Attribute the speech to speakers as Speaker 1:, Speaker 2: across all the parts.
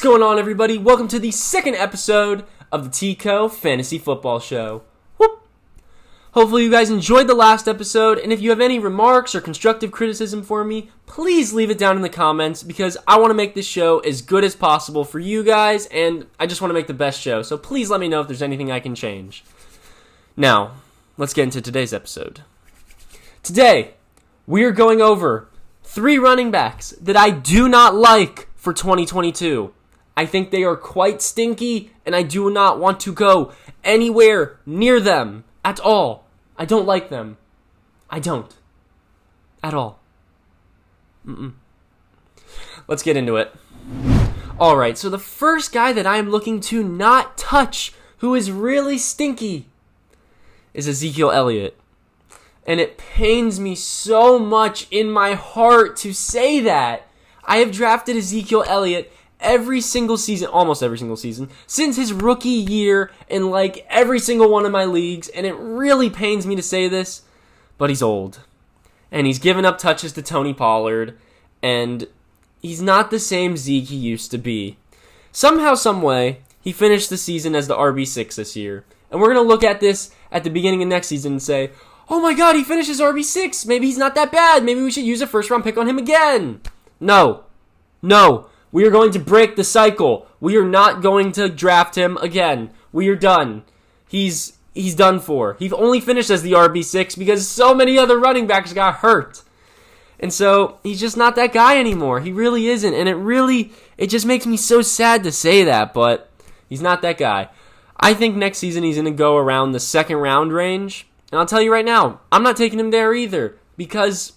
Speaker 1: going on, everybody? Welcome to the second episode of the TCO Fantasy Football Show. Whoop. Hopefully you guys enjoyed the last episode, and if you have any remarks or constructive criticism for me, please leave it down in the comments, because I want to make this show as good as possible for you guys, and I just want to make the best show, so please let me know if there's anything I can change. Now, let's get into today's episode. Today, we are going over 3 running backs that I do not like for 2022. I think they are quite stinky, and I do not want to go anywhere near them at all. I don't like them. I don't. At all. Let's get into it. Alright, so the first guy that I am looking to not touch, who is really stinky, is Ezekiel Elliott. And it pains me so much in my heart to say that. I have drafted Ezekiel Elliott every single season, almost every single season, since his rookie year in like every single one of my leagues, and it really pains me to say this, but he's old. And he's given up touches to Tony Pollard, and he's not the same Zeke he used to be. Somehow, someway, he finished the season as the RB6 this year. And we're going to look at this at the beginning of next season and say, oh my god, he finished as RB6, maybe he's not that bad, maybe we should use a first round pick on him again. No. We are going to break the cycle. We are not going to draft him again. We are done. He's done for. He only finished as the RB6 because so many other running backs got hurt. And so, he's just not that guy anymore. He really isn't. And it just makes me so sad to say that, but he's not that guy. I think next season he's going to go around the second round range. And I'll tell you right now, I'm not taking him there either because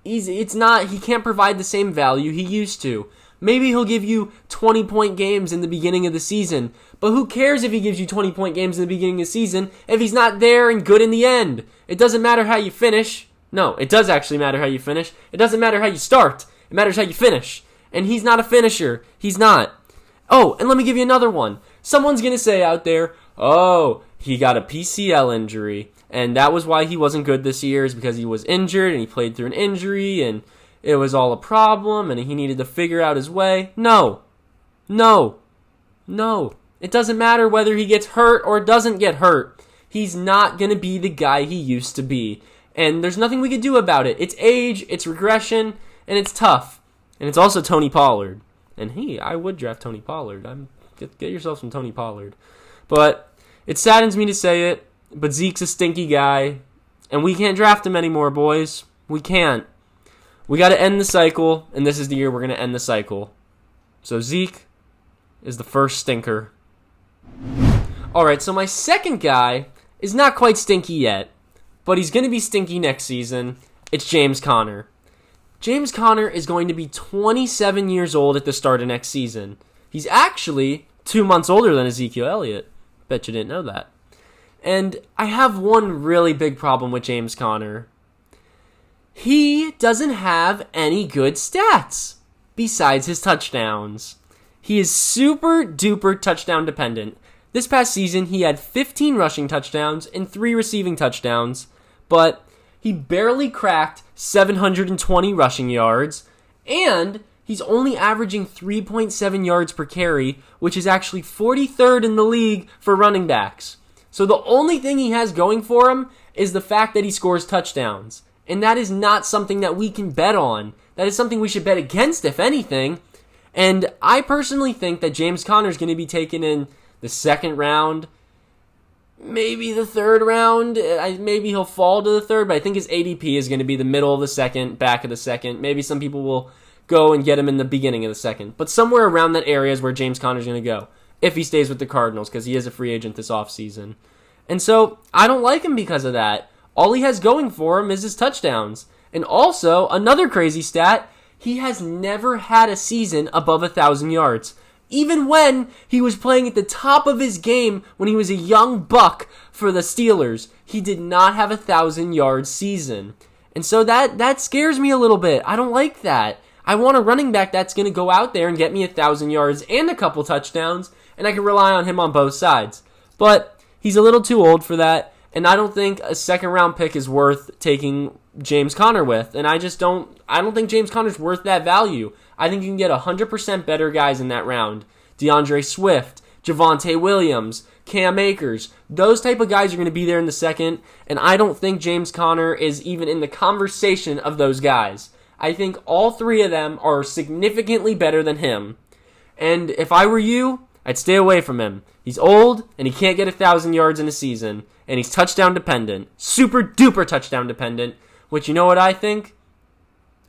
Speaker 1: he can't provide the same value he used to. Maybe he'll give you 20-point games in the beginning of the season, but who cares if he gives you 20-point games in the beginning of the season if he's not there and good in the end? It doesn't matter how you finish. No, it does actually matter how you finish. It doesn't matter how you start. It matters how you finish. And he's not a finisher. He's not. Oh, and let me give you another one. Someone's going to say out there, oh, he got a PCL injury, and that was why he wasn't good this year, is because he was injured, and he played through an injury, and it was all a problem, and he needed to figure out his way. No. It doesn't matter whether he gets hurt or doesn't get hurt. He's not going to be the guy he used to be, and there's nothing we can do about it. It's age, it's regression, and it's tough. And it's also Tony Pollard. And I would draft Tony Pollard. Get yourself some Tony Pollard. But it saddens me to say it, but Zeke's a stinky guy, and we can't draft him anymore, boys. We can't. We got to end the cycle, and this is the year we're going to end the cycle. So Zeke is the first stinker. Alright, so my second guy is not quite stinky yet, but he's going to be stinky next season. It's James Conner. James Conner is going to be 27 years old at the start of next season. He's actually 2 months older than Ezekiel Elliott. Bet you didn't know that. And I have one really big problem with James Conner. He doesn't have any good stats besides his touchdowns. He is super duper touchdown dependent. This past season, he had 15 rushing touchdowns and 3 receiving touchdowns, but he barely cracked 720 rushing yards, and he's only averaging 3.7 yards per carry, which is actually 43rd in the league for running backs. So the only thing he has going for him is the fact that he scores touchdowns. And that is not something that we can bet on. That is something we should bet against, if anything. And I personally think that James Conner is going to be taken in the second round, maybe the third round. Maybe he'll fall to the third, but I think his ADP is going to be the middle of the second, back of the second. Maybe some people will go and get him in the beginning of the second. But somewhere around that area is where James Conner is going to go, if he stays with the Cardinals, because he is a free agent this offseason. And so, I don't like him because of that. All he has going for him is his touchdowns. And also, another crazy stat, he has never had a season above 1,000 yards. Even when he was playing at the top of his game when he was a young buck for the Steelers, he did not have a 1,000-yard season. And so that scares me a little bit. I don't like that. I want a running back that's going to go out there and get me 1,000 yards and a couple touchdowns, and I can rely on him on both sides. But he's a little too old for that. And I don't think a second-round pick is worth taking James Conner with. And I don't think James Conner's worth that value. I think you can get 100% better guys in that round. DeAndre Swift, Javonte Williams, Cam Akers. Those type of guys are going to be there in the second. And I don't think James Conner is even in the conversation of those guys. I think all three of them are significantly better than him. And if I were you, I'd stay away from him. He's old, and he can't get 1,000 yards in a season. And he's touchdown dependent. Super duper touchdown dependent. Which, you know what I think?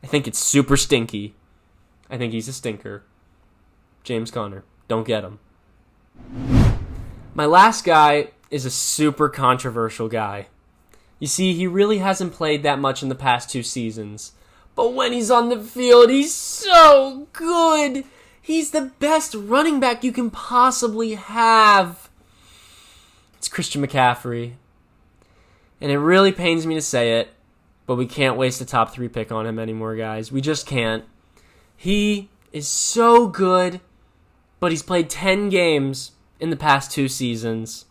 Speaker 1: I think it's super stinky. I think he's a stinker. James Conner. Don't get him. My last guy is a super controversial guy. You see, he really hasn't played that much in the past 2 seasons. But when he's on the field, he's so good. He's the best running back you can possibly have. It's Christian McCaffrey. And it really pains me to say it, but we can't waste a top 3 pick on him anymore, guys. We just can't. He is so good, but he's played 10 games in the past 2 seasons.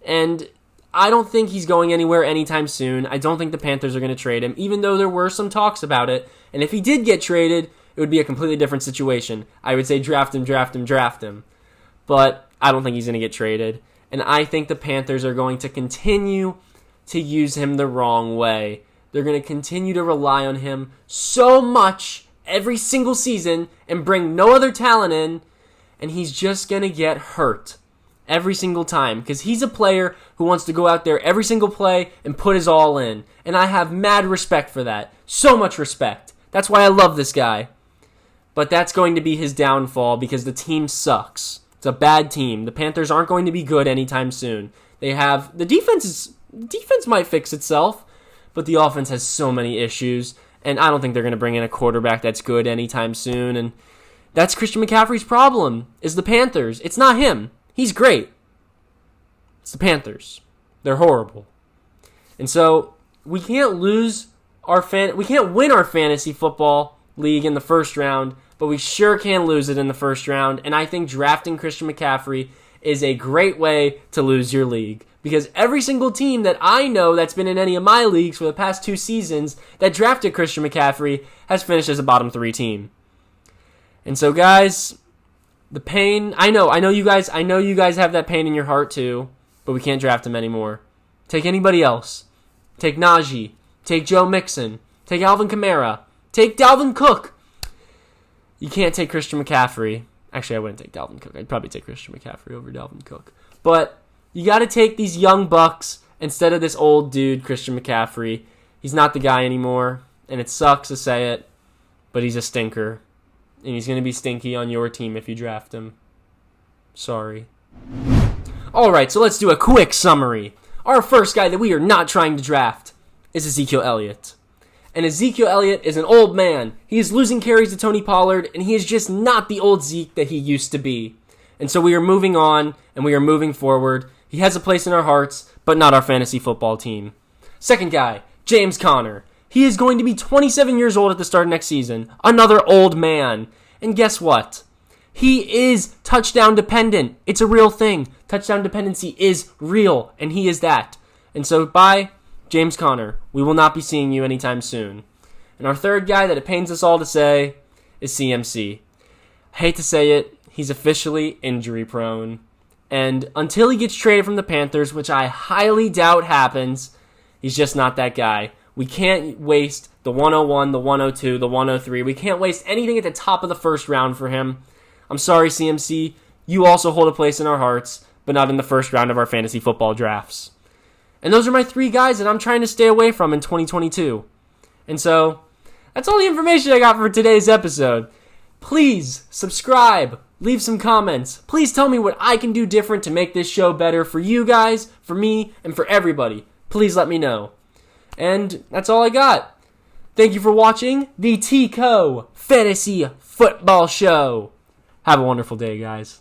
Speaker 1: And I don't think he's going anywhere anytime soon. I don't think the Panthers are going to trade him, even though there were some talks about it. And if he did get traded, it would be a completely different situation. I would say draft him, draft him, draft him. But I don't think he's going to get traded. And I think the Panthers are going to continue to use him the wrong way. They're going to continue to rely on him so much every single season and bring no other talent in. And he's just going to get hurt every single time, because he's a player who wants to go out there every single play and put his all in. And I have mad respect for that. So much respect. That's why I love this guy. But that's going to be his downfall, because the team sucks. It's a bad team. The Panthers aren't going to be good anytime soon. They have the defense might fix itself, but the offense has so many issues, and I don't think they're going to bring in a quarterback that's good anytime soon. And that's Christian McCaffrey's problem, is the Panthers. It's not him. He's great. It's the Panthers. They're horrible. And so we can't we can't win our fantasy football league in the first round, but we sure can lose it in the first round. And I think drafting Christian McCaffrey is a great way to lose your league, because every single team that I know that's been in any of my leagues for the past 2 seasons that drafted Christian McCaffrey has finished as a bottom 3 team. And so, guys, the pain, I know you guys have that pain in your heart too, but we can't draft him anymore. Take anybody else. Take Najee. Take Joe Mixon. Take Alvin Kamara. Take Dalvin Cook. You can't take Christian McCaffrey. Actually, I wouldn't take Dalvin Cook. I'd probably take Christian McCaffrey over Dalvin Cook. But you got to take these young bucks instead of this old dude, Christian McCaffrey. He's not the guy anymore, and it sucks to say it, but he's a stinker. And he's going to be stinky on your team if you draft him. Sorry. Alright, so let's do a quick summary. Our first guy that we are not trying to draft is Ezekiel Elliott. And Ezekiel Elliott is an old man. He is losing carries to Tony Pollard, and he is just not the old Zeke that he used to be. And so we are moving on, and we are moving forward. He has a place in our hearts, but not our fantasy football team. Second guy, James Conner. He is going to be 27 years old at the start of next season. Another old man. And guess what? He is touchdown dependent. It's a real thing. Touchdown dependency is real, and he is that. And so bye, James Conner. We will not be seeing you anytime soon. And our third guy that it pains us all to say is CMC. I hate to say it, he's officially injury prone. And until he gets traded from the Panthers, which I highly doubt happens, he's just not that guy. We can't waste the 101, the 102, the 103. We can't waste anything at the top of the first round for him. I'm sorry, CMC. You also hold a place in our hearts, but not in the first round of our fantasy football drafts. And those are my 3 guys that I'm trying to stay away from in 2022. And so, that's all the information I got for today's episode. Please subscribe, leave some comments. Please tell me what I can do different to make this show better for you guys, for me, and for everybody. Please let me know. And that's all I got. Thank you for watching the TCO Fantasy Football Show. Have a wonderful day, guys.